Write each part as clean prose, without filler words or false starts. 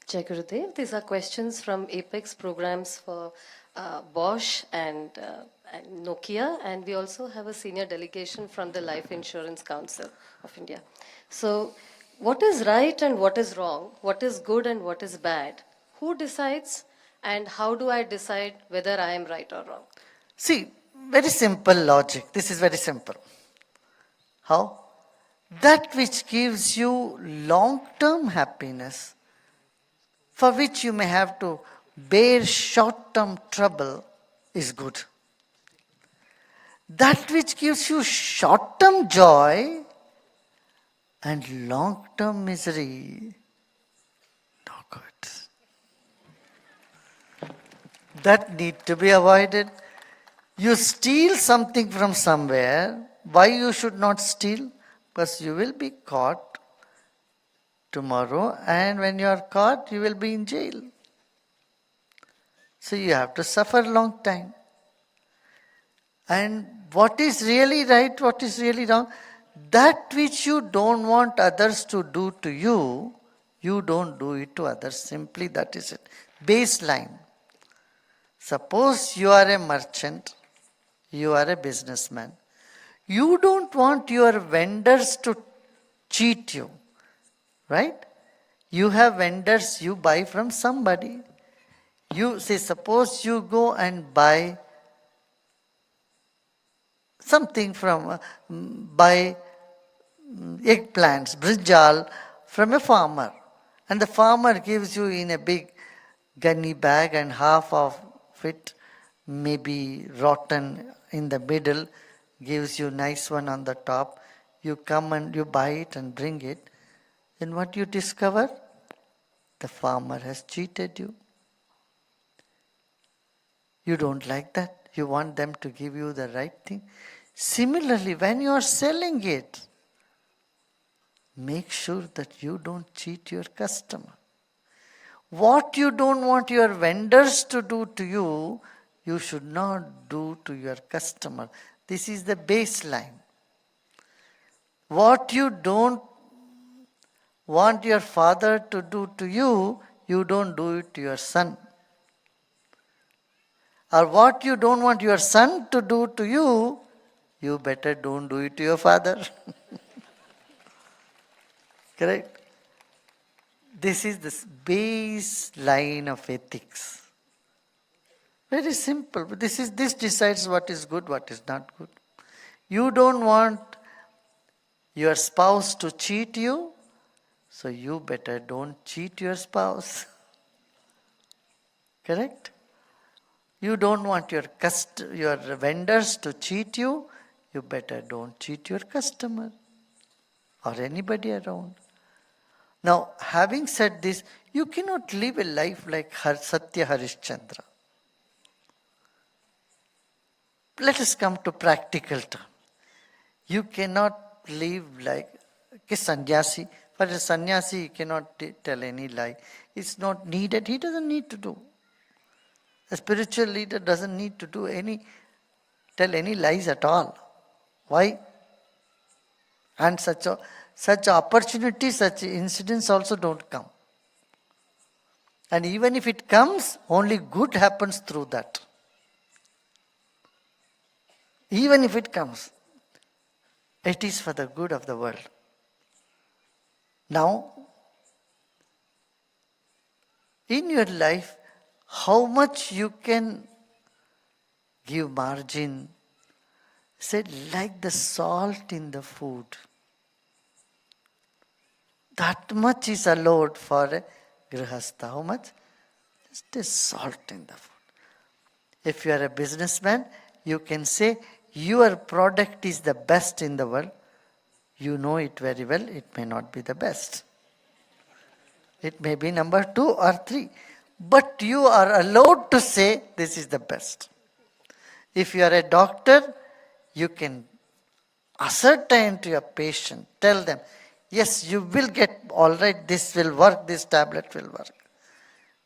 Jai Gurudev. These are questions from Apex programs for Bosch and Nokia, and we also have a senior delegation from the Life Insurance Council of India. So, what is right and what is wrong? What is good and what is bad? Who decides, and how do I decide whether I am right or wrong? See, very simple logic. This is very simple. How? That which gives you long-term happiness, for which you may have to bear short-term trouble, is good. That which gives you short-term joy and long-term misery, no good. That need to be avoided. You steal something from somewhere, why you should not steal? Because you will be caught tomorrow, and when you are caught, you will be in jail. So you have to suffer a long time. And what is really right, what is really wrong? That which you don't want others to do to you, you don't do it to others. Simply that is it. Baseline. Suppose you are a merchant, you are a businessman. You don't want your vendors to cheat you, right? You have vendors, you buy from somebody. You say, suppose you go and buy something from, buy eggplants, brinjal from a farmer. And the farmer gives you in a big gunny bag, and half of it may be rotten in the middle, gives you nice one on the top. You come and you buy it and bring it. Then what you discover? The farmer has cheated you. You don't like that. You want them to give you the right thing. Similarly, when you are selling it, make sure that you don't cheat your customer. What you don't want your vendors to do to you, you should not do to your customer. This is the baseline. What you don't want your father to do to you, you don't do it to your son. Or what you don't want your son to do to you, you better don't do it to your father. Correct? This is the baseline of ethics. Very simple. This decides what is good, what is not good. You don't want your spouse to cheat you, so you better don't cheat your spouse. Correct? You don't want your vendors to cheat you, you better don't cheat your customer or anybody around. Now, having said this, you cannot live a life like Satya Harishchandra. Let us come to practical terms. You cannot live like a sannyasi. For a sannyasi, he cannot tell any lie. It's not needed. He doesn't need to do. A spiritual leader doesn't need to tell any lies at all. Why? And such opportunities, such incidents also don't come. And even if it comes, only good happens through that. Even if it comes, it is for the good of the world. Now, in your life, how much you can give margin, said like the salt in the food. That much is allowed for a grihastha. How much? Just a salt in the food. If you are a businessman, you can say your product is the best in the world. You know it very well, it may not be the best. It may be number 2 or 3. But you are allowed to say this is the best. If you are a doctor, you can ascertain to your patient, tell them, yes, you will get all right, this will work, this tablet will work.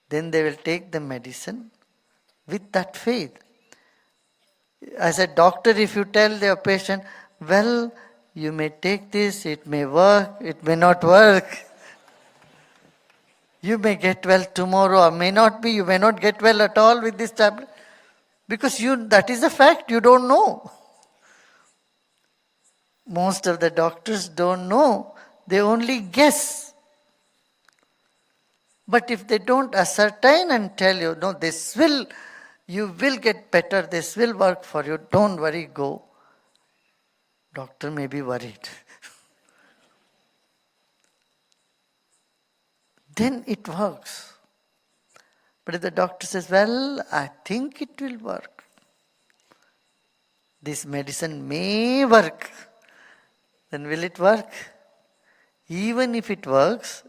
Then they will take the medicine with that faith. As a doctor, if you tell your patient, well, you may take this, it may work, it may not work. You may get well tomorrow or may not be. You may not get well at all with this tablet. Because that is a fact, you don't know. Most of the doctors don't know. They only guess. But if they don't ascertain and tell you, no, you will get better, this will work for you, don't worry, go. Doctor may be worried. Then it works. But if the doctor says, well, I think it will work. This medicine may work. Then will it work? Even if it works,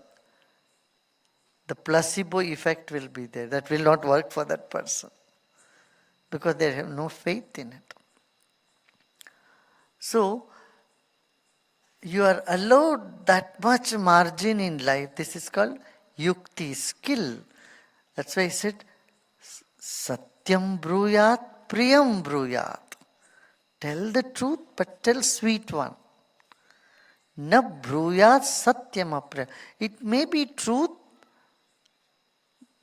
the placebo effect will be there. That will not work for that person. Because they have no faith in it. So, you are allowed that much margin in life. This is called yukti, skill. That's why I said, satyam bruyat, priyam bruyat. Tell the truth, but tell sweet one. Na bruyat satyam apriyam. It may be truth,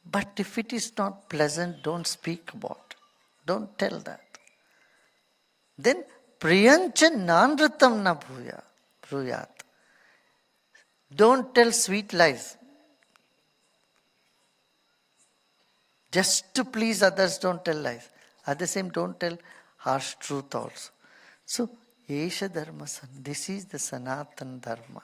but if it is not pleasant, don't speak about it. Don't tell that. Then, priyancha nanratam na bruyat. Don't tell sweet lies. Just to please others, don't tell lies. At the same, don't tell harsh truth also. So, Esha Dharma, this is the Sanatana Dharma.